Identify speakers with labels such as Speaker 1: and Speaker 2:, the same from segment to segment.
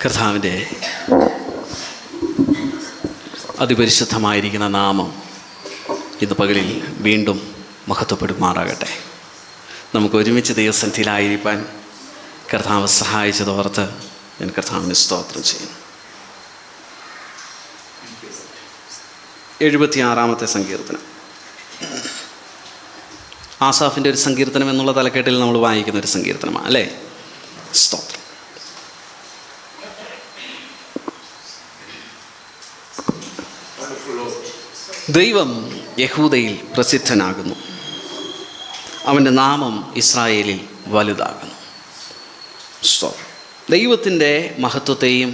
Speaker 1: കർത്താവിൻ്റെ അതിപരിശുദ്ധമായിരിക്കുന്ന നാമം ഇന്ന് പകലിൽ വീണ്ടും മഹത്വപ്പെടുമാറാകട്ടെ. നമുക്ക് ഒരുമിച്ച് ദൈവസന്നിധിയിലായിരിക്കാൻ കർത്താവ് സഹായിച്ചതോർത്ത് ഞാൻ കർത്താവിന് സ്തോത്രം ചെയ്യുന്നു. 76-ാമത്തെ സങ്കീർത്തനം, ആസാഫിൻ്റെ ഒരു സങ്കീർത്തനം എന്നുള്ള തലക്കെട്ടിൽ നമ്മൾ വായിക്കുന്ന ഒരു സങ്കീർത്തനമാണ് അല്ലേ? സ്തോത്രം. ദൈവം യഹൂദയിൽ പ്രസിദ്ധനാകുന്നു, അവൻ്റെ നാമം ഇസ്രായേലിൽ വലുതാകുന്നു. ദൈവത്തിൻ്റെ മഹത്വത്തെയും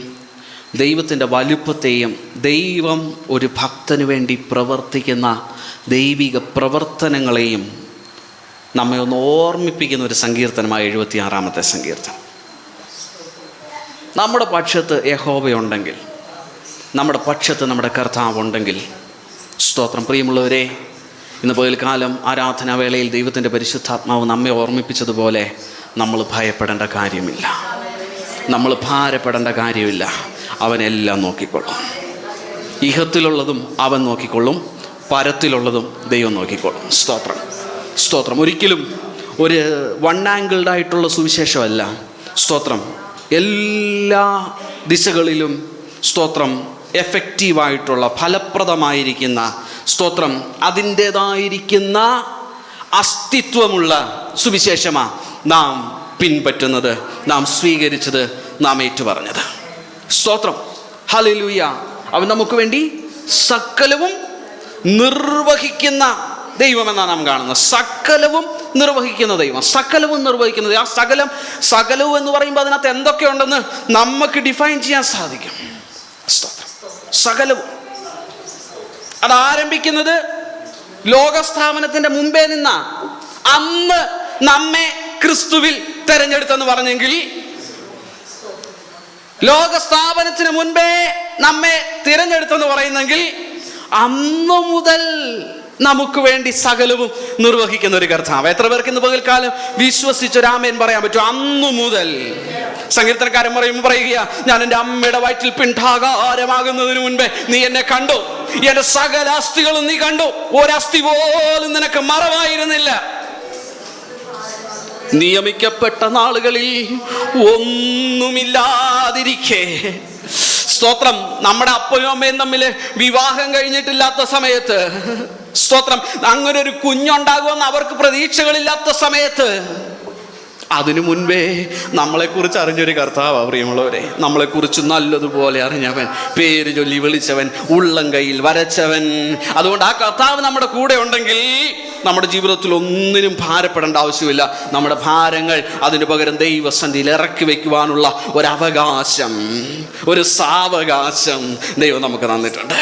Speaker 1: ദൈവത്തിൻ്റെ വലുപ്പത്തെയും ദൈവം ഒരു ഭക്തന് വേണ്ടി പ്രവർത്തിക്കുന്ന ദൈവിക പ്രവർത്തനങ്ങളെയും നമ്മെ ഒന്ന് ഓർമ്മിപ്പിക്കുന്ന ഒരു സങ്കീർത്തനമായ 76-ാമത്തെ സങ്കീർത്തനം. നമ്മുടെ പക്ഷത്ത് യഹോവയുണ്ടെങ്കിൽ, നമ്മുടെ പക്ഷത്ത് നമ്മുടെ കർത്താവുണ്ടെങ്കിൽ, സ്തോത്രം. പ്രിയമുള്ളവരെ, ഇന്ന് പകൽക്കാലം ആരാധനാവേളയിൽ ദൈവത്തിൻ്റെ പരിശുദ്ധാത്മാവ് നമ്മെ ഓർമ്മിപ്പിച്ചതുപോലെ നമ്മൾ ഭയപ്പെടേണ്ട കാര്യമില്ല, നമ്മൾ ഭാരപ്പെടേണ്ട കാര്യമില്ല. അവനെല്ലാം നോക്കിക്കൊള്ളും. ഇഹത്തിലുള്ളതും അവൻ നോക്കിക്കൊള്ളും, പരത്തിലുള്ളതും ദൈവം നോക്കിക്കൊള്ളും. സ്തോത്രം, സ്തോത്രം. ഒരിക്കലും ഒരു വൺ ആംഗിൾഡ് ആയിട്ടുള്ള സുവിശേഷമല്ല. സ്തോത്രം. എല്ലാ ദിശകളിലും സ്തോത്രം എഫക്റ്റീവായിട്ടുള്ള ഫലപ്രദമായിരിക്കുന്ന, സ്തോത്രം, അതിൻ്റേതായിരിക്കുന്ന അസ്തിത്വമുള്ള സുവിശേഷമാണ് നാം പിൻപറ്റുന്നത്, നാം സ്വീകരിച്ചത്, നാം ഏറ്റുപറഞ്ഞത്. സ്തോത്രം. ഹല്ലേലൂയ. അവൻ നമുക്ക് വേണ്ടി സകലവും നിർവഹിക്കുന്ന ദൈവമെന്നാണ് നാം കാണുന്നത്. സകലവും നിർവഹിക്കുന്ന ദൈവം, സകലവും നിർവഹിക്കുന്നത്. ആ സകലവും എന്ന് പറയുമ്പോൾ അതിനകത്ത് എന്തൊക്കെയുണ്ടെന്ന് നമുക്ക് ഡിഫൈൻ ചെയ്യാൻ സാധിക്കും. സകലവും. അത് ആരംഭിക്കുന്നത് ലോകസ്ഥാപനത്തിന്റെ മുമ്പേ നിന്ന, അന്ന് നമ്മെ ക്രിസ്തുവിൽ തെരഞ്ഞെടുത്തെന്ന് പറഞ്ഞെങ്കിൽ, ലോകസ്ഥാപനത്തിന് മുൻപേ നമ്മെ തിരഞ്ഞെടുത്തെന്ന് പറയുന്നെങ്കിൽ, അന്നു മുതൽ നമുക്ക് വേണ്ടി സകലവും നിർവഹിക്കുന്ന ഒരു കർത്താവ്. എത്ര പേർക്ക് ഇന്ന് പകൽക്കാലം വിശ്വസിച്ചൊരാമേൻ പറയാൻ പറ്റും? അന്നു മുതൽ. സങ്കീർത്തനക്കാരൻ പറയുക, ഞാൻ എൻ്റെ അമ്മയുടെ വയറ്റിൽ പിണ്ഡാകാരമാകുന്നതിന് മുൻപേ നീ എന്നെ കണ്ടു, എന്റെ സകല അസ്ഥികളും നീ കണ്ടു, ഒരസ്ഥി പോലും നിനക്ക് മറവായിരുന്നില്ല. നിയമിക്കപ്പെട്ട നാളുകളിൽ ഒന്നുമില്ലാതിരിക്കേ, സ്തോത്രം, നമ്മുടെ അപ്പനും അമ്മയും തമ്മിൽ വിവാഹം കഴിഞ്ഞിട്ടില്ലാത്ത സമയത്ത്, സ്തോത്രം, അങ്ങനെ ഒരു കുഞ്ഞുണ്ടാകുമെന്ന് അവർക്ക് പ്രതീക്ഷകളില്ലാത്ത സമയത്ത്, അതിനു മുൻപേ നമ്മളെക്കുറിച്ച് അറിഞ്ഞൊരു കർത്താവ്. പ്രിയമുള്ളവരെ, നമ്മളെക്കുറിച്ച് നല്ലതുപോലെ അറിഞ്ഞവൻ, പേര് ചൊല്ലി വിളിച്ചവൻ, ഉള്ളം കയ്യിൽ വരച്ചവൻ. അതുകൊണ്ട് ആ കർത്താവ് നമ്മുടെ കൂടെ ഉണ്ടെങ്കിൽ നമ്മുടെ ജീവിതത്തിൽ ഒന്നിനും ഭാരപ്പെടേണ്ട ആവശ്യമില്ല. നമ്മുടെ ഭാരങ്ങൾ അതിന് പകരം ദൈവസന്നിധിയിൽ ഇറക്കി വയ്ക്കുവാനുള്ള ഒരവകാശം, ഒരു സാവകാശം ദൈവം നമുക്ക് തന്നിട്ടുണ്ട്.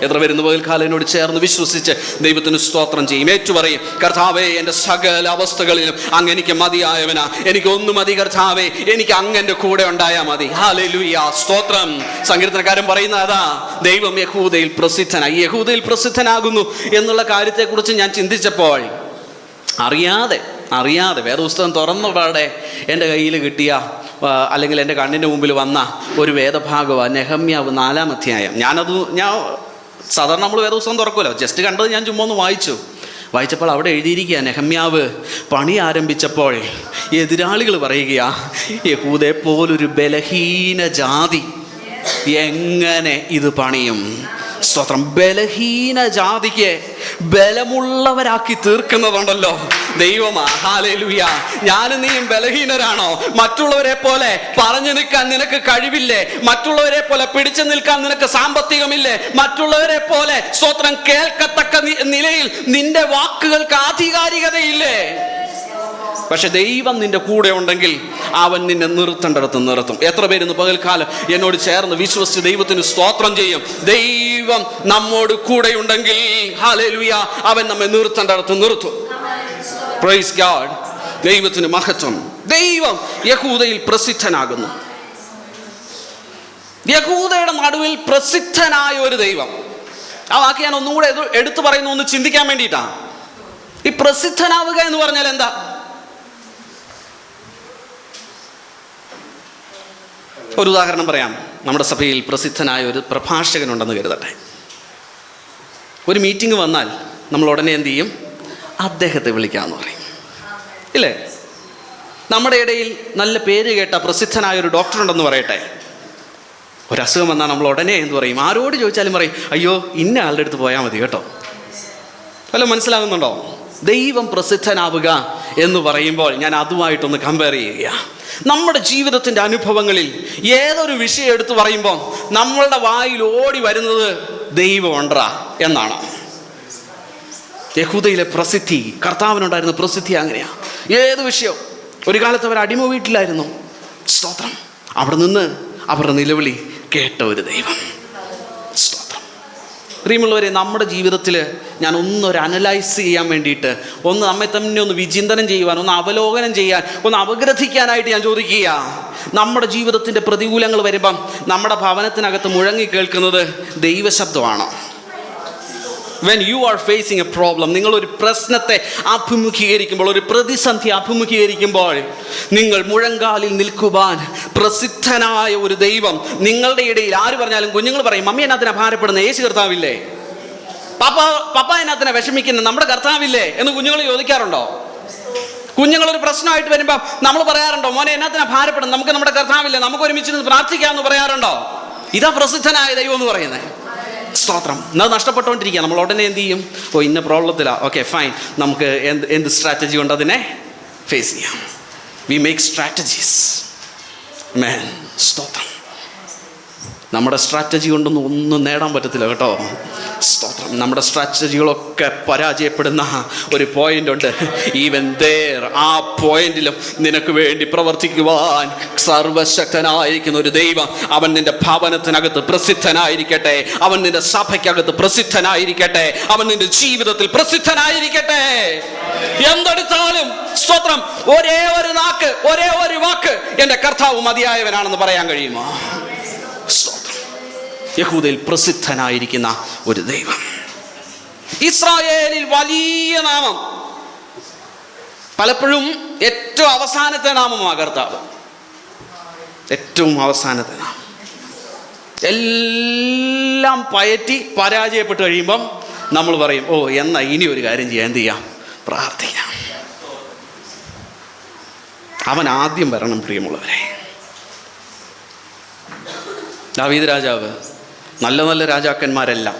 Speaker 1: എത്ര പേര് ഇന്ന് പകൽക്കാലം എന്നോട് ചേർന്ന് വിശ്വസിച്ച് ദൈവത്തിന് സ്തോത്രം ചെയ്യും, ഏറ്റുപറയും, കർത്താവേ, എൻ്റെ സകല അവസ്ഥകളിലും അങ്ങ് എനിക്ക് മതിയായവനാ, എനിക്ക് ഒന്നും മതി കർത്താവേ, എനിക്ക് അങ്ങൻ്റെ കൂടെ ഉണ്ടായാൽ മതി. ഹല്ലേലൂയ, സ്തോത്രം. സങ്കീർത്തനക്കാരൻ പറയുന്ന അതാ, ദൈവം യഹൂദയിൽ പ്രസിദ്ധനായി. യഹൂദയിൽ പ്രസിദ്ധനാകുന്നു എന്നുള്ള കാര്യത്തെക്കുറിച്ച് ഞാൻ ചിന്തിച്ചപ്പോൾ അറിയാതെ വേദപുസ്തകം തുറന്നപാടെ എൻ്റെ കയ്യിൽ കിട്ടിയ, അല്ലെങ്കിൽ എൻ്റെ കണ്ണിൻ്റെ മുമ്പിൽ വന്ന ഒരു വേദഭാഗമാണ് നെഹമ്യാവ് 4-ാം അധ്യായം. ഞാൻ സാധാരണ നമ്മൾ വേദപുസ്തകം തുറക്കുമല്ലോ, ജസ്റ്റ് കണ്ടത് ഞാൻ ചുമ്മാ ഒന്ന് വായിച്ചപ്പോൾ അവിടെ എഴുതിയിരിക്കുക, നെഹമ്യാവ് പണി ആരംഭിച്ചപ്പോൾ എതിരാളികൾ പറയുകയാ, യഹൂദയെ പോലൊരു ബലഹീന ജാതി എങ്ങനെ ഇത് പണിയും? സ്തോത്രം. ബലഹീന ജാതിക്ക് ബലമുള്ളവരാക്കി തീർക്കുന്നതുണ്ടല്ലോ ദൈവമാ. ഹല്ലേലൂയ. ഞാനും നീയും ബലഹീനരാണോ? മറ്റുള്ളവരെ പോലെ പറഞ്ഞു നിൽക്കാൻ നിനക്ക് കഴിവില്ലേ? മറ്റുള്ളവരെ പോലെ പിടിച്ചു നിൽക്കാൻ നിനക്ക് സാമ്പത്തികമില്ലേ? മറ്റുള്ളവരെ പോലെ സ്തോത്രം കേൾക്കത്തക്ക നിലയിൽ നിന്റെ വാക്കുകൾക്ക് ആധികാരികതയില്ലേ? പക്ഷെ ദൈവം നിന്റെ കൂടെ ഉണ്ടെങ്കിൽ അവൻ നിന്നെ നിർത്തേണ്ടടുത്ത് നിർത്തും. എത്ര പേരിന്ന് പകൽക്കാലം എന്നോട് ചേർന്ന് വിശ്വസിച്ച് ദൈവത്തിന് സ്തോത്രം ചെയ്യും? ദൈവം നമ്മോട് കൂടെ ഉണ്ടെങ്കിൽ, ഹല്ലേലൂയ, അവൻ നമ്മെ നിർത്തേണ്ടടുത്ത് നിർത്തും. Praise God. ദൈവത്തിന് മഹത്വം. ദൈവം യഹൂദയിൽ പ്രസിദ്ധനാകുന്നു. യഹൂദയുടെ നടുവിൽ പ്രസിദ്ധനായ ഒരു ദൈവം. ആ വാക്ക് ഞാൻ ഒന്നുകൂടെ എടുത്തു പറയുന്നു, ഒന്ന് ചിന്തിക്കാൻ വേണ്ടിയിട്ടാണ്. ഈ പ്രസിദ്ധനാവുക എന്ന് പറഞ്ഞാൽ എന്താ? ഒരു ഉദാഹരണം പറയാം. നമ്മുടെ സഭയിൽ പ്രസിദ്ധനായ ഒരു പ്രഭാഷകനുണ്ടെന്ന് കരുതട്ടെ. ഒരു മീറ്റിംഗ് വന്നാൽ നമ്മൾ ഉടനെ എന്ത് ചെയ്യും? അദ്ദേഹത്തെ വിളിക്കാമെന്ന് പറയും, ഇല്ലേ? നമ്മുടെ ഇടയിൽ നല്ല പേര് കേട്ട പ്രസിദ്ധനായ ഒരു ഡോക്ടർ ഉണ്ടെന്ന് പറയട്ടെ. ഒരസുഖം വന്നാൽ നമ്മൾ ഉടനെ എന്ത് പറയും? ആരോട് ചോദിച്ചാലും പറയും, അയ്യോ ഇന്ന ആളുടെ അടുത്ത് പോയാൽ മതി കേട്ടോ. വല്ലതും മനസ്സിലാകുന്നുണ്ടോ? ദൈവം പ്രസിദ്ധനാവുക എന്ന് പറയുമ്പോൾ ഞാൻ അതുമായിട്ടൊന്ന് കമ്പയർ ചെയ്യുക. നമ്മുടെ ജീവിതത്തിൻ്റെ അനുഭവങ്ങളിൽ ഏതൊരു വിഷയം എടുത്തു പറയുമ്പോൾ നമ്മളുടെ വായിൽ ഓടി വരുന്നത് ദൈവമുണ്ടാ എന്നാണ്. യഹൂദയിലെ പ്രസിദ്ധി, കർത്താവിനുണ്ടായിരുന്ന പ്രസിദ്ധി അങ്ങനെയാണ്. ഏത് വിഷയം, ഒരു കാലത്ത് അവർ അടിമ വീട്ടിലായിരുന്നു. സ്തോത്രം. അവിടെ നിന്ന് അവരുടെ നിലവിളി കേട്ട ഒരു ദൈവം. സ്തോത്രം. പ്രിയമുള്ളവരെ, നമ്മുടെ ജീവിതത്തിൽ ഞാൻ ഒന്നൊരു അനലൈസ് ചെയ്യാൻ വേണ്ടിയിട്ട്, ഒന്ന് നമ്മെ തന്നെ ഒന്ന് വിചിന്തനം ചെയ്യുവാൻ, ഒന്ന് അവലോകനം ചെയ്യാൻ, ഒന്ന് അപഗ്രഥിക്കാനായിട്ട് ഞാൻ ചോദിക്കുക. നമ്മുടെ ജീവിതത്തിൻ്റെ പ്രതികൂലങ്ങൾ വരുമ്പം നമ്മുടെ ഭവനത്തിനകത്ത് മുഴങ്ങി കേൾക്കുന്നത് ദൈവശബ്ദമാണ്. When you are facing a problem, നിങ്ങളൊരു പ്രശ്നത്തെ അഭിമുഖീകരിക്കുമ്പോൾ, ഒരു പ്രതിസന്ധി അഭിമുഖീകരിക്കുമ്പോൾ, നിങ്ങൾ മുഴങ്കാലിൽ നിൽക്കുവാൻ പ്രസിദ്ധനായ ഒരു ദൈവം നിങ്ങളുടെ ഇടയിൽ. ആര് പറഞ്ഞാലും കുഞ്ഞുങ്ങൾ പറയും, മമ്മി എന്നാത്തിനാ ഭാരപ്പെടുന്ന? യേശു കർത്താവില്ലേ? പപ്പ എന്നാത്തിനാ വിഷമിക്കുന്ന? നമ്മുടെ കർത്താവില്ലേ എന്ന് കുഞ്ഞുങ്ങൾ ചോദിക്കാറുണ്ടോ? കുഞ്ഞുങ്ങളൊരു പ്രശ്നമായിട്ട് വരുമ്പോൾ നമ്മൾ പറയാറുണ്ടോ, മോനെ എന്നാത്തിനാ ഭാരപ്പെടുന്നത്? നമുക്ക് നമ്മുടെ കർത്താവില്ലേ, നമുക്ക് ഒരുമിച്ച് പ്രാർത്ഥിക്കാമെന്ന് പറയാറുണ്ടോ? ഇതാ പ്രസിദ്ധനായ ദൈവം എന്ന് പറയുന്നത്. സ്തോത്രം. അത് നഷ്ടപ്പെട്ടുകൊണ്ടിരിക്കുക. നമ്മൾ ഉടനെ എന്ത് ചെയ്യും? ഓ ഇന്ന പ്രോബ്ലത്തിലാണ്, ഓക്കെ ഫൈൻ, നമുക്ക് എന്ത് സ്ട്രാറ്റജി കൊണ്ട് അതിനെ ഫേസ് ചെയ്യാം? We make strategies. മാൻ, സ്തോത്രം. നമ്മുടെ സ്ട്രാറ്റജി കൊണ്ടൊന്നും ഒന്നും നേടാൻ പറ്റത്തില്ല കേട്ടോ. സ്തോത്രം. നമ്മുടെ സ്ട്രാറ്റജികളൊക്കെ പരാജയപ്പെടുന്ന ഒരു പോയിന്റ് ഉണ്ട്. ഈവൻ ദേർ, ആ പോയിന്റിലും നിനക്ക് വേണ്ടി പ്രവർത്തിക്കുവാൻ സർവശക്തനായിരിക്കുന്ന ഒരു ദൈവം, അവൻ നിന്റെ ഭവനത്തിനകത്ത് പ്രസിദ്ധനായിരിക്കട്ടെ, അവൻ നിന്റെ സഭയ്ക്കകത്ത് പ്രസിദ്ധനായിരിക്കട്ടെ, അവൻ നിന്റെ ജീവിതത്തിൽ പ്രസിദ്ധനായിരിക്കട്ടെ. എന്തെടുത്താലും സ്തോത്രം, ഒരേ ഒരു നാക്ക്, ഒരേ ഒരു വാക്ക്, എൻ്റെ കർത്താവ് മതിയായവനാണെന്ന് പറയാൻ കഴിയുമോ? സ്തോത്രം. യഹൂദയിൽ പ്രസിദ്ധനായിരിക്കുന്ന ഒരു ദൈവം. ഇസ്രായേലിൽ വലിയ നാമം, പലപ്പോഴും ഏറ്റവും അവസാനത്തെ നാമമാണ് കർത്താവ്. ഏറ്റവും അവസാനത്തെ നാമം. എല്ലാം പയറ്റി പരാജയപ്പെട്ട് കഴിയുമ്പം നമ്മൾ പറയും, ഓ എന്നാ ഇനി ഒരു കാര്യം ചെയ്യാൻ, എന്ത് ചെയ്യാം? പ്രാർത്ഥിക്കാം. അവൻ ആദ്യം വരണം. പ്രിയമുള്ളവരെ, ദാവീദ് രാജാവ്, നല്ല നല്ല രാജാക്കന്മാരെല്ലാം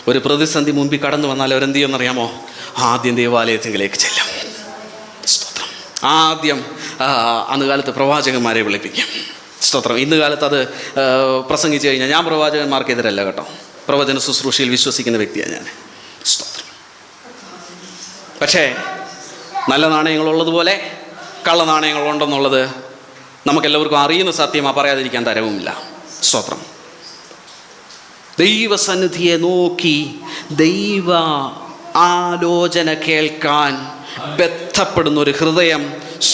Speaker 1: ഒരു പ്രതിസന്ധി മുമ്പിൽ കടന്നു വന്നാൽ അവരെന്ത് ചെയ്യുമെന്നറിയാമോ? ആദ്യം ദേവാലയത്തിലേക്ക് ചെല്ലും. സ്തോത്രം. ആദ്യം അന്ന് കാലത്ത് പ്രവാചകന്മാരെ വിളിപ്പിക്കും. സ്തോത്രം. ഇന്ന് കാലത്ത് അത് പ്രസംഗിച്ചു കഴിഞ്ഞാൽ, ഞാൻ പ്രവാചകന്മാർക്കെതിരല്ല കേട്ടോ, പ്രവചന ശുശ്രൂഷയിൽ വിശ്വസിക്കുന്ന വ്യക്തിയാണ് ഞാൻ. സ്തോത്രം. പക്ഷേ നല്ല നാണയങ്ങളുള്ളതുപോലെ കള്ള നാണയങ്ങളുണ്ടെന്നുള്ളത് നമുക്കെല്ലാവർക്കും അറിയുന്ന സത്യമാണ്, പറയാതിരിക്കാൻ തരവുമില്ല. സ്തോത്രം. ദൈവസന്നിധിയെ നോക്കി ദൈവ ആലോചന കേൾക്കാൻ ബന്ധപ്പെടുന്ന ഒരു ഹൃദയം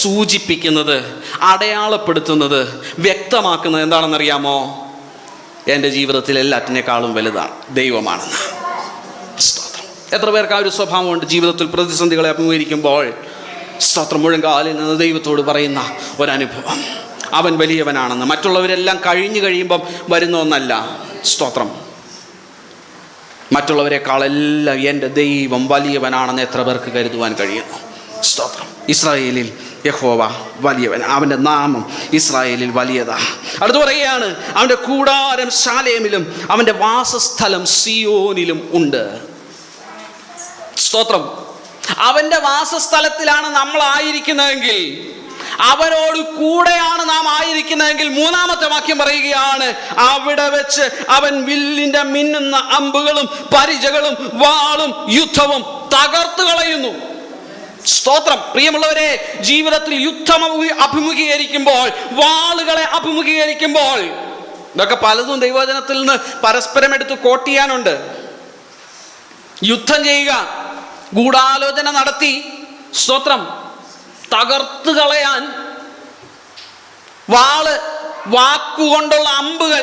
Speaker 1: സൂചിപ്പിക്കുന്നത്, അടയാളപ്പെടുത്തുന്നത്, വ്യക്തമാക്കുന്നത് എന്താണെന്നറിയാമോ? എൻ്റെ ജീവിതത്തിൽ എല്ലാറ്റിനേക്കാളും വലുതാണ് ദൈവമാണെന്ന്. സ്തോത്രം. എത്ര പേർക്ക് ആ ഒരു സ്വഭാവമുണ്ട്? ജീവിതത്തിൽ പ്രതിസന്ധികളെ അഭിമുഖീകരിക്കുമ്പോൾ സ്തോത്രം, മുഴങ്കാലിൽ നിന്ന് ദൈവത്തോട് പറയുന്ന ഒരനുഭവം, അവൻ വലിയവനാണെന്ന്. മറ്റുള്ളവരെല്ലാം കഴിഞ്ഞു കഴിയുമ്പം വരുന്ന ഒന്നല്ല. സ്തോത്രം. മറ്റുള്ളവരെക്കാളെല്ലാം എൻ്റെ ദൈവം വലിയവനാണെന്ന് എത്ര പേർക്ക് കരുതുവാൻ കഴിയുന്നു? സ്തോത്രം. ഇസ്രായേലിൽ യഹോവ വലിയവൻ, അവൻ്റെ നാമം ഇസ്രായേലിൽ വലിയതാ. അടുത്ത് പറയുകയാണ്, അവൻ്റെ കൂടാരം ശാലേമിലും അവൻ്റെ വാസസ്ഥലം സിയോനിലും ഉണ്ട്. സ്തോത്രം. അവൻ്റെ വാസസ്ഥലത്തിലാണ് നമ്മൾ ആയിരിക്കുന്നതെങ്കിൽ, അവനോട് കൂടെയാണ് നാം ആയിരിക്കുന്നതെങ്കിൽ, മൂന്നാമത്തെ വാക്യം പറയുകയാണ്, അവിടെ വെച്ച് അവൻ വില്ലിന്റെ മിന്നുന്ന അമ്പുകളും പരിചകളും വാളും യുദ്ധവും തകർത്തു കളയുന്നു. സ്തോത്രം. പ്രിയമുള്ളവരെ, ജീവിതത്തിൽ യുദ്ധം അഭിമുഖീകരിക്കുമ്പോൾ, വാളുകളെ അഭിമുഖീകരിക്കുമ്പോൾ, ഇതൊക്കെ പലതും ദൈവവചനത്തിൽ നിന്ന് പരസ്പരം എടുത്ത് കോട്ട് ചെയ്യാനുണ്ട്. യുദ്ധം ചെയ്യുക, ഗൂഢാലോചന നടത്തി, സ്തോത്രം, തകർത്തു കളയാൻ വാള്, വാക്കുകൊണ്ടുള്ള അമ്പുകൾ.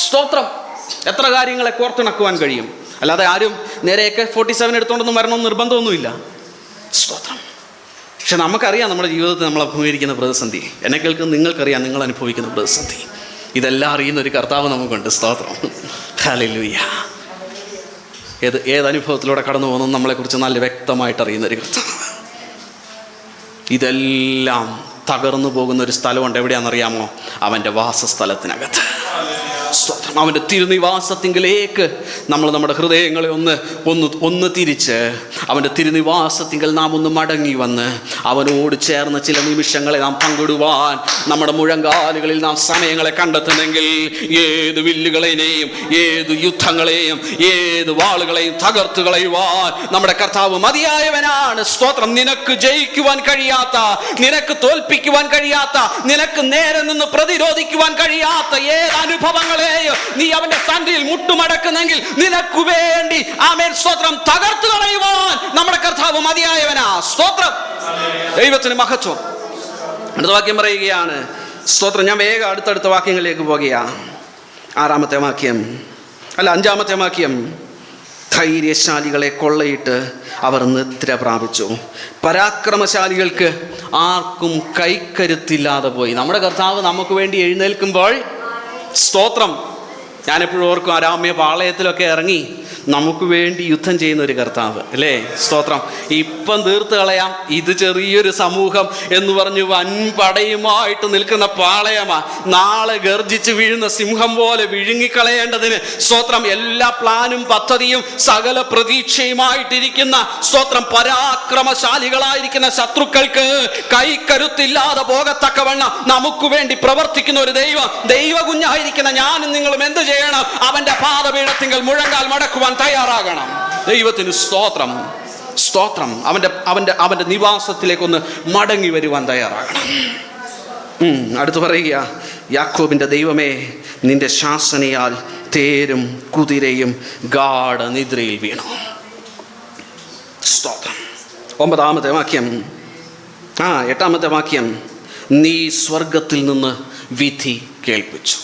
Speaker 1: സ്തോത്രം. എത്ര കാര്യങ്ങളെ കോർത്തിണക്കുവാൻ കഴിയും. അല്ലാതെ ആരും നേരെ AK-47 എടുത്തോണ്ടൊന്നും വരണമെന്ന് നിർബന്ധമൊന്നുമില്ല. സ്തോത്രം. പക്ഷെ നമുക്കറിയാം നമ്മുടെ ജീവിതത്തിൽ നമ്മൾ അഭിമുഖീകരിക്കുന്ന പ്രതിസന്ധി. എന്നെ കേൾക്കുന്ന നിങ്ങൾക്കറിയാം നിങ്ങൾ അനുഭവിക്കുന്ന പ്രതിസന്ധി. ഇതെല്ലാം അറിയുന്ന ഒരു കർത്താവ് നമുക്കുണ്ട്. സ്തോത്രം. ഹല്ലേലൂയ. ഏതനുഭവത്തിലൂടെ കടന്നു പോകുന്നു നമ്മളെക്കുറിച്ച് നല്ല വ്യക്തമായിട്ട് അറിയുന്ന ഒരു കർത്താവ്. ഇതെല്ലാം തകർന്നു പോകുന്ന ഒരു സ്ഥലമുണ്ട്. എവിടെയാണെന്നറിയാമോ? അവൻ്റെ വാസസ്ഥലത്തിനകത്ത്. സ്തോത്രം. അവൻ്റെ തിരുനിവാസത്തിങ്കിലേക്ക് നമ്മൾ നമ്മുടെ ഹൃദയങ്ങളെ ഒന്ന് തിരിച്ച് അവൻ്റെ തിരുനിവാസത്തിങ്കൽ നാം ഒന്ന് മടങ്ങി വന്ന് അവനോട് ചേർന്ന് ചില നിമിഷങ്ങളെ നാം പങ്കിടുവാൻ നമ്മുടെ മുഴങ്കാലുകളിൽ നാം സമയങ്ങളെ കണ്ടെത്തുന്നെങ്കിൽ ഏത് വില്ലുകളെയും ഏത് യുദ്ധങ്ങളെയും ഏത് വാളുകളെയും തകർത്തു കളയുവാൻ നമ്മുടെ കർത്താവ് മതിയായവനാണ്. സ്തോത്രം. നിനക്ക് ജയിക്കുവാൻ കഴിയാത്ത, നിനക്ക് തോൽപ്പിക്കുവാൻ കഴിയാത്ത, നിനക്ക് നേരെ നിന്ന് പ്രതിരോധിക്കുവാൻ കഴിയാത്ത ഏത് അനുഭവങ്ങൾ നീ അവന്റെ സന്നിധിയിൽ മുട്ടുമടക്കുന്നെങ്കിൽ നിനക്ക് വേണ്ടി ആമേൻ സ്തോത്രം തകർത്തു കളയുവാൻ നമ്മുടെ കർത്താവ് മതിയായവനാ. സ്തോത്രം. ദൈവത്തിന് മഹത്വം. അടുത്ത വാക്യം പറയുകയാണ്. സ്തോത്രം. ഞാൻ വേഗം അടുത്തടുത്ത വാക്യങ്ങളിലേക്ക് പോകുകയാ. 6-ാമത്തെ വാക്യം, അല്ല 5-ാമത്തെ വാക്യം. ധൈര്യശാലികളെ കൊള്ളയിട്ട് അവർ നിദ്ര പ്രാപിച്ചു, പരാക്രമശാലികൾക്ക് ആർക്കും കൈക്കരുത്തില്ലാതെ പോയി. നമ്മുടെ കർത്താവ് നമുക്ക് വേണ്ടി എഴുന്നേൽക്കുമ്പോൾ സ്തോത്രം. ഞാനെപ്പോഴും ഓർക്കും, അരാമ്യ പാളയത്തിലൊക്കെ ഇറങ്ങി നമുക്ക് വേണ്ടി യുദ്ധം ചെയ്യുന്ന ഒരു കർത്താവ് അല്ലേ? സ്തോത്രം. ഇപ്പം തീർത്ത് കളയാം, ഇത് ചെറിയൊരു സമൂഹം എന്ന് പറഞ്ഞ് വൻപടയുമായിട്ട് നിൽക്കുന്ന പാളയമാ. നാളെ ഗർജിച്ച് വീഴുന്ന സിംഹം പോലെ വിഴുങ്ങിക്കളയേണ്ടതിന് സ്തോത്രം എല്ലാ പ്ലാനും പദ്ധതിയും സകല പ്രതീക്ഷയുമായിട്ടിരിക്കുന്ന സ്തോത്രം പരാക്രമശാലികളായിരിക്കുന്ന ശത്രുക്കൾക്ക് കൈക്കരുത്തില്ലാതെ പോകത്തക്കവണ്ണം നമുക്ക് വേണ്ടി പ്രവർത്തിക്കുന്ന ഒരു ദൈവ കുഞ്ഞായിരിക്കുന്ന ഞാനും നിങ്ങളും എന്ത് ചെയ്യണം? അവന്റെ പാദപീഠത്തിങ്കൽ മുഴങ്കാൽ മടക്കുവാൻ തയ്യാറാകണം. ദൈവത്തിന് സ്തോത്രം. സ്തോത്രം. അവന്റെ നിവാസത്തിലേക്കൊന്ന് മടങ്ങി വരുവാൻ തയ്യാറാകണം. അടുത്ത് പറയുക, യാക്കോബിന്റെ ദൈവമേ, നിന്റെ ശാസനയാൽ തേരും കുതിരയും ഗാഢനിദ്രയിൽ വീണു. സ്തോത്രം. 9-ാമത്തെ വാക്യം. 8-ാമത്തെ വാക്യം. നീ സ്വർഗത്തിൽ നിന്ന് വിധി കേൾപ്പിച്ചു.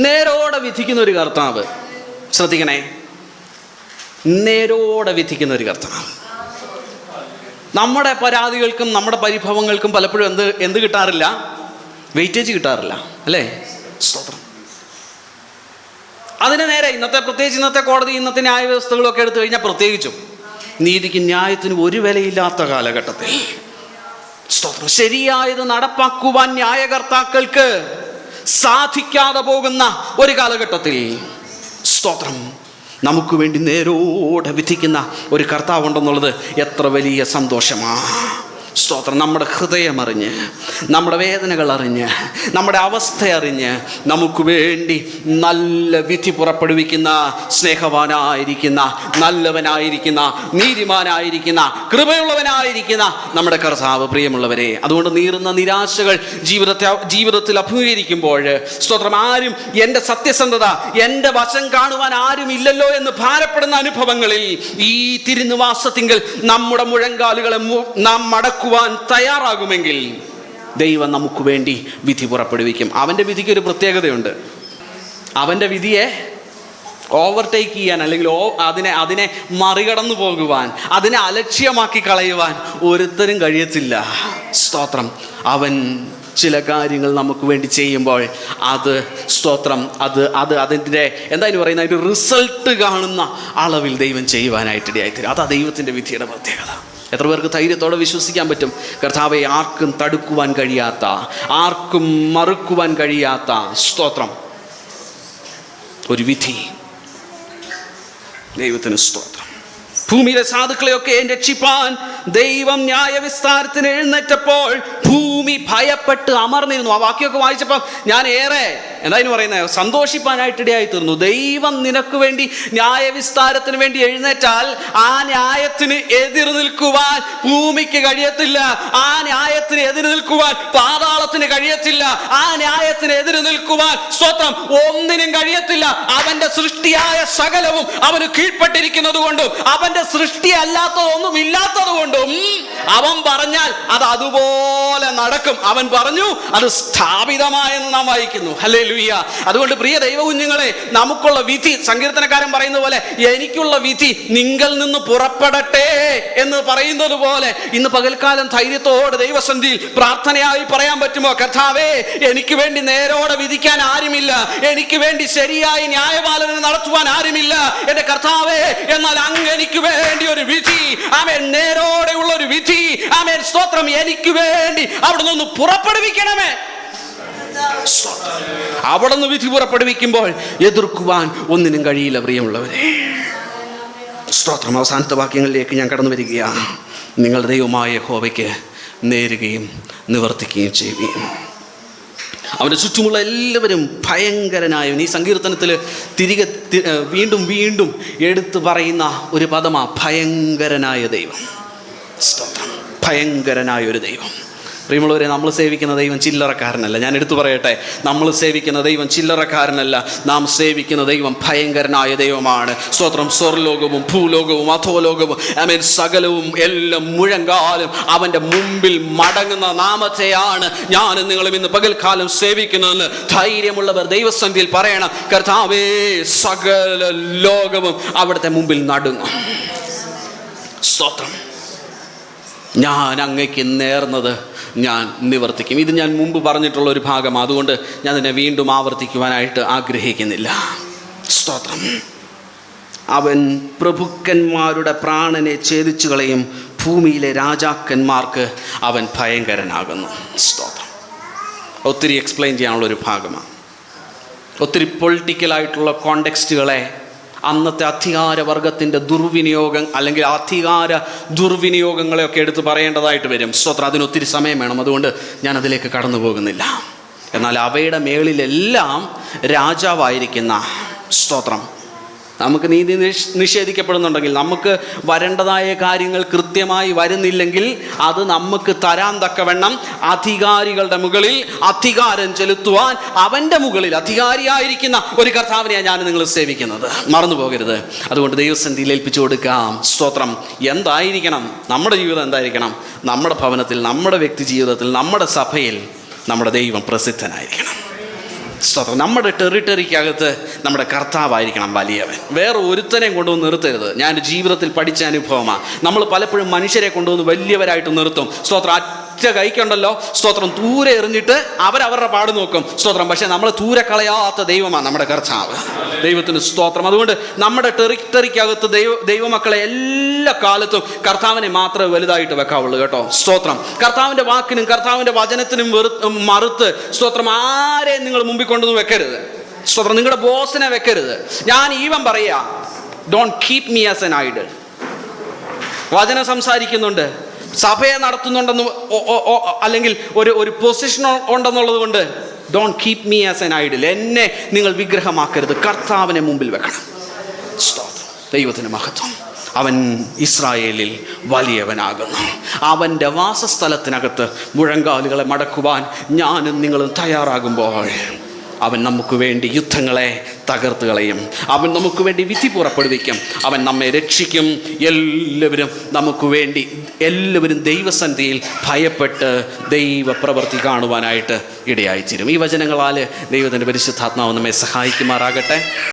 Speaker 1: നേരോടെ വിധിക്കുന്ന ഒരു കർത്താവ്. ശ്രദ്ധിക്കണേ, നേരോടെ വിധിക്കുന്ന ഒരു കർത്താവ്. നമ്മുടെ പരാതികൾക്കും നമ്മുടെ പരിഭവങ്ങൾക്കും പലപ്പോഴും എന്ത് കിട്ടാറില്ല? വെയിറ്റേജ് കിട്ടാറില്ല അല്ലേ? സ്തോത്രം. അതിന് നേരെ പ്രത്യേകിച്ച് ഇന്നത്തെ കോടതി, ഇന്നത്തെ ന്യായവ്യവസ്ഥകളൊക്കെ എടുത്തു കഴിഞ്ഞാൽ പ്രത്യേകിച്ചും നീതിക്കും ന്യായത്തിനും ഒരു വിലയില്ലാത്ത കാലഘട്ടത്തിൽ സ്തോത്രം ശരിയായത് നടപ്പാക്കുവാൻ ന്യായകർത്താക്കൾക്ക് സാധിക്കാതെ പോകുന്ന ഒരു കാലഘട്ടത്തിൽ സ്തോത്രം നമുക്ക് വേണ്ടി നേരോടെ വിധിക്കുന്ന ഒരു കർത്താവുണ്ടെന്നുള്ളത് എത്ര വലിയ സന്തോഷമാണ്. സ്തോത്രം. നമ്മുടെ ഹൃദയം അറിഞ്ഞ്, നമ്മുടെ വേദനകൾ അറിഞ്ഞ്, നമ്മുടെ അവസ്ഥ അറിഞ്ഞ് നമുക്ക് വേണ്ടി നല്ല വിധി പുറപ്പെടുവിക്കുന്ന സ്നേഹവാനായിരിക്കുന്ന, നല്ലവനായിരിക്കുന്ന, നീതിമാനായിരിക്കുന്ന, കൃപയുള്ളവനായിരിക്കുന്ന നമ്മുടെ കർത്താവ്. പ്രിയമുള്ളവരെ, അതുകൊണ്ട് നീറുന്ന നിരാശകൾ ജീവിതത്തിൽ അഭിമുഖീകരിക്കുമ്പോൾ സ്തോത്രം ആരും എൻ്റെ സത്യസന്ധത, എൻ്റെ വശം കാണുവാൻ ആരും ഇല്ലല്ലോ എന്ന് ഭാരപ്പെടുന്ന അനുഭവങ്ങളിൽ ഈ തിരുനിവാസത്തിങ്കൽ നമ്മുടെ മുഴങ്കാലുകളെ നാം മടക്കുവാൻ തയ്യാറാകുമെങ്കിൽ ദൈവം നമുക്ക് വേണ്ടി വിധി പുറപ്പെടുവിക്കും. അവൻ്റെ വിധിക്ക് ഒരു പ്രത്യേകതയുണ്ട്. അവൻ്റെ വിധിയെ ഓവർടേക്ക് ചെയ്യാൻ, അല്ലെങ്കിൽ അതിനെ മറികടന്നു പോകുവാൻ, അതിനെ അലക്ഷ്യമാക്കി കളയുവാൻ ഒരുത്തരും കഴിയത്തില്ല. സ്തോത്രം. അവൻ ചില കാര്യങ്ങൾ നമുക്ക് വേണ്ടി ചെയ്യുമ്പോൾ അത് സ്തോത്രം അതിൻ്റെ എന്തായാലും പറയുന്ന ഒരു റിസൾട്ട് കാണുന്ന അളവിൽ ദൈവം ചെയ്യുവാനായിട്ട് ഇടയായിത്തീരും. അതാ ദൈവത്തിൻ്റെ വിധിയുടെ പ്രത്യേകത. എത്ര പേർക്ക് ധൈര്യത്തോടെ വിശ്വസിക്കാൻ പറ്റും? കർത്താവെ, ആർക്കും തടുക്കുവാൻ കഴിയാത്ത, ആർക്കും മറുക്കുവാൻ കഴിയാത്ത സ്തോത്രം ഒരു വിധി. ദൈവത്തിന് സ്തോത്രം. ഭൂമിയിലെ സാധുക്കളെയൊക്കെ രക്ഷിപ്പാൻ ദൈവം ന്യായവിസ്താരത്തിന് എഴുന്നേറ്റപ്പോൾ ഭൂമി ഭയപ്പെട്ട് അമർന്നിരുന്നു. ആ വാക്യമൊക്കെ വായിച്ചപ്പോൾ ഞാൻ ഏറെ എന്തായാലും പറയുന്നത് സന്തോഷിപ്പാനായിട്ട് ഇടയായി തീർന്നു. ദൈവം നിനക്ക് വേണ്ടി ന്യായവിസ്താരത്തിന് വേണ്ടി എഴുന്നേറ്റാൽ ആ ന്യായത്തിന് എതിർ നിൽക്കുവാൻ ഭൂമിക്ക് കഴിയത്തില്ല. ആ ന്യായത്തിന് എതിർ നിൽക്കുവാൻ പാതാളത്തിന് കഴിയത്തില്ല. ആ ന്യായത്തിന് എതിർ നിൽക്കുവാൻ സ്തോത്രം ഒന്നിനും കഴിയത്തില്ല. അവന്റെ സൃഷ്ടിയായ സകലവും അവന് കീഴ്പ്പെട്ടിരിക്കുന്നത് കൊണ്ടും അവന്റെ സൃഷ്ടി അല്ലാത്തതൊന്നും ഇല്ലാത്തത് കൊണ്ടും അവൻ പറഞ്ഞാൽ അത് അതുപോലെ നടക്കും. അവൻ പറഞ്ഞു, അത് സ്ഥാപിതമായെന്ന് നാം വായിക്കുന്നു. ഹല്ലേലൂയ. അതുകൊണ്ട് പ്രിയ ദൈവകുഞ്ഞുങ്ങളെ, നമുക്കുള്ള വിധി, സങ്കീർത്തനക്കാരൻ പറയുന്ന പോലെ, എനിക്കുള്ള വിധി നിങ്കിൽ നിന്ന് പുറപ്പെടട്ടെ എന്ന് പറയുന്നത് പോലെ ഇന്ന് പകൽക്കാലം ധൈര്യത്തോടെ ദൈവസന്നിധിയിൽ പ്രാർത്ഥനയായി പറയാൻ പറ്റുമോ? കർത്താവേ, എനിക്ക് വേണ്ടി നേരോടെ വിധിക്കാൻ ആരുമില്ല, എനിക്ക് വേണ്ടി ശരിയായി ന്യായപാലനം നടത്തുവാൻ ആരുമില്ല എന്റെ കർത്താവേ, എന്നാൽ അങ്ങ് എനിക്ക് വേണ്ടി ഒരു വിധി, ആമേൻ, നേരോടെ ഉള്ള ഒരു വിധി, ആമേൻ, സ്തോത്രം, എനിക്ക് വേണ്ടി അവിടെ നിന്ന് പുറപ്പെടുവിക്കണമേ. അവിടെ നിന്ന് വിധി പുറപ്പെടുവിക്കുമ്പോൾ എതിർക്കുവാൻ ഒന്നിനും കഴിയില്ല പ്രിയമുള്ളവരെ. സ്തോത്രം. അവസാനത്തെ വാക്യങ്ങളിലേക്ക് ഞാൻ കടന്നു വരികയാണ്. നിങ്ങളുടെ ദൈവമായ യഹോവയ്ക്ക് നേരുകയും നിവർത്തിക്കുകയും ചെയ്യുകയും. അവൻ്റെ ചുറ്റുമുള്ള എല്ലാവരും ഭയങ്കരനായവൻ. ഈ സങ്കീർത്തനത്തിൽ തിരികെ വീണ്ടും വീണ്ടും എടുത്തു പറയുന്ന ഒരു പദമാണ് ഭയങ്കരനായ ദൈവം. സ്തോത്രം. ഭയങ്കരനായ ഒരു ദൈവം. പ്രിയമുള്ളവരെ, നമ്മൾ സേവിക്കുന്ന ദൈവം ചില്ലറക്കാരനല്ല. ഞാൻ എടുത്തു പറയട്ടെ, നമ്മൾ സേവിക്കുന്ന ദൈവം ചില്ലറക്കാരനല്ല. നാം സേവിക്കുന്ന ദൈവം ഭയങ്കരനായ ദൈവമാണ്. സ്തോത്രം. സ്വർലോകവും ഭൂലോകവും അധോലോകവും, ആമേൻ, സകലവും എല്ലാം മുഴങ്കാലും അവൻ്റെ മുമ്പിൽ മടങ്ങുന്ന നാമത്തെയാണ് ഞാനും നിങ്ങളും ഇന്ന് പകൽക്കാലം സേവിക്കുന്നതെന്ന് ധൈര്യമുള്ളവർ ദൈവസന്നിധിയിൽ പറയണം. കർത്താവേ, സകല ലോകവും അവിടുത്തെ മുമ്പിൽ നടുങ്ങും. സ്തോത്രം. ഞാൻ അങ്ങയ്ക്ക് നേർന്നത് ഞാൻ നിവർത്തിക്കും. ഇത് ഞാൻ മുമ്പ് പറഞ്ഞിട്ടുള്ള ഒരു ഭാഗമാണ്, അതുകൊണ്ട് ഞാൻ ഇതിനെ വീണ്ടും ആവർത്തിക്കുവാനായിട്ട് ആഗ്രഹിക്കുന്നില്ല. സ്തോത്രം. അവൻ പ്രഭുക്കന്മാരുടെ പ്രാണനെ ഛേദിച്ചു കളയും, ഭൂമിയിലെ രാജാക്കന്മാർക്ക് അവൻ ഭയങ്കരനാകുന്നു. സ്തോത്രം. ഒത്തിരി എക്സ്പ്ലെയിൻ ചെയ്യാനുള്ളൊരു ഭാഗമാണ്. ഒത്തിരി പൊളിറ്റിക്കലായിട്ടുള്ള കോണ്ടെക്സ്റ്റുകളെ, അന്നത്തെ അധികാരവർഗത്തിൻ്റെ ദുർവിനിയോഗം അല്ലെങ്കിൽ അധികാര ദുർവിനിയോഗങ്ങളെയൊക്കെ എടുത്ത് പറയേണ്ടതായിട്ട് വരും. സ്തോത്രം. അതിനൊത്തിരി സമയം വേണം, അതുകൊണ്ട് ഞാൻ അതിലേക്ക് കടന്നു പോകുന്നില്ല. എന്നാൽ അവയുടെ മേളിലെല്ലാം രാജാവായിരിക്കുന്ന, സ്തോത്രം, നമുക്ക് നീതി നിഷേധിക്കപ്പെടുന്നുണ്ടെങ്കിൽ, നമുക്ക് വരേണ്ടതായ കാര്യങ്ങൾ കൃത്യമായി വരുന്നില്ലെങ്കിൽ അത് നമുക്ക് തരാൻ തക്കവണ്ണം അധികാരികളുടെ മുകളിൽ അധികാരം ചെലുത്തുവാൻ അവൻ്റെ മുകളിൽ അധികാരിയായിരിക്കുന്ന ഒരു കർത്താവിനെയാണ് ഞാൻ നിങ്ങൾ സേവിക്കുന്നത്. മറന്നു പോകരുത്. അതുകൊണ്ട് ദൈവസന്നിധിയിൽ ഏൽപ്പിച്ചു കൊടുക്കാം. സ്തോത്രം. എന്തായിരിക്കണം നമ്മുടെ ജീവിതം? എന്തായിരിക്കണം? നമ്മുടെ ഭവനത്തിൽ, നമ്മുടെ വ്യക്തി ജീവിതത്തിൽ, നമ്മുടെ സഭയിൽ നമ്മുടെ ദൈവം പ്രസിദ്ധനായിരിക്കണം. സ്തോത്രം. നമ്മുടെ ടെറിട്ടറിക്കകത്ത് നമ്മുടെ കർത്താവായിരിക്കണം വലിയവൻ. വേറെ ഒരുത്തനെയും കൊണ്ടുവന്ന് നിർത്തരുത്. ഞാൻ ജീവിതത്തിൽ പഠിച്ച അനുഭവമാണ്. നമ്മൾ പലപ്പോഴും മനുഷ്യരെ കൊണ്ടുവന്ന് വലിയവരായിട്ട് നിർത്തും. സ്തോത്രം. ഒറ്റ കൈക്കുണ്ടല്ലോ, സ്തോത്രം, ദൂരെ എറിഞ്ഞിട്ട് അവരവരുടെ പാട് നോക്കും. സ്തോത്രം. പക്ഷെ നമ്മൾ ദൂരെ കളയാത്ത ദൈവമാണ് നമ്മുടെ കർത്താവ്. ദൈവത്തിന് സ്തോത്രം. അതുകൊണ്ട് നമ്മുടെ ടെറിട്ടറിക്കകത്ത് ദൈവമക്കളെ എല്ലാ കാലത്തും കർത്താവിനെ മാത്രമേ വലുതായിട്ട് വെക്കാവുള്ളൂ കേട്ടോ. സ്തോത്രം. കർത്താവിൻ്റെ വാക്കിനും കർത്താവിൻ്റെ വചനത്തിനും മറുത്ത്, സ്തോത്രം, ആരെയും നിങ്ങൾ മുമ്പിൽ കൊണ്ടുവന്ന് വെക്കരുത്. സ്തോത്രം. നിങ്ങളുടെ ബോസിനെ വെക്കരുത്. ഞാൻ ഈവൻ പറയാ, don't keep me as an idol. വചനം സംസാരിക്കുന്നുണ്ട്, സഭയെ നടത്തുന്നുണ്ടെന്ന് അല്ലെങ്കിൽ ഒരു പൊസിഷൻ ഉണ്ടെന്നുള്ളത് കൊണ്ട് don't keep me as an idol. എന്നെ നിങ്ങൾ വിഗ്രഹമാക്കരുത്. കർത്താവിനെ മുമ്പിൽ വെക്കണം. ദൈവത്തിന് മഹത്വം. അവൻ ഇസ്രായേലിൽ വലിയവനാകുന്നു. അവൻ്റെ വാസസ്ഥലത്തിനകത്ത് മുഴങ്കാലുകളെ മടക്കുവാൻ ഞാനും നിങ്ങളും തയ്യാറാകുമ്പോൾ അവൻ നമുക്ക് വേണ്ടി യുദ്ധങ്ങളെ തകർത്ത് കളയും. അവൻ നമുക്ക് വേണ്ടി വിധി പുറപ്പെടുവിക്കും. അവൻ നമ്മെ രക്ഷിക്കും. എല്ലാവരും ദൈവസന്നിധിയിൽ ഭയപ്പെട്ട് ദൈവപ്രവൃത്തി കാണുവാനായിട്ട് ഇടയായിത്തീരും. ഈ വചനങ്ങളാൽ ദൈവത്തിൻ്റെ പരിശുദ്ധാത്മാവ് നമ്മെ സഹായിക്കുമാറാകട്ടെ.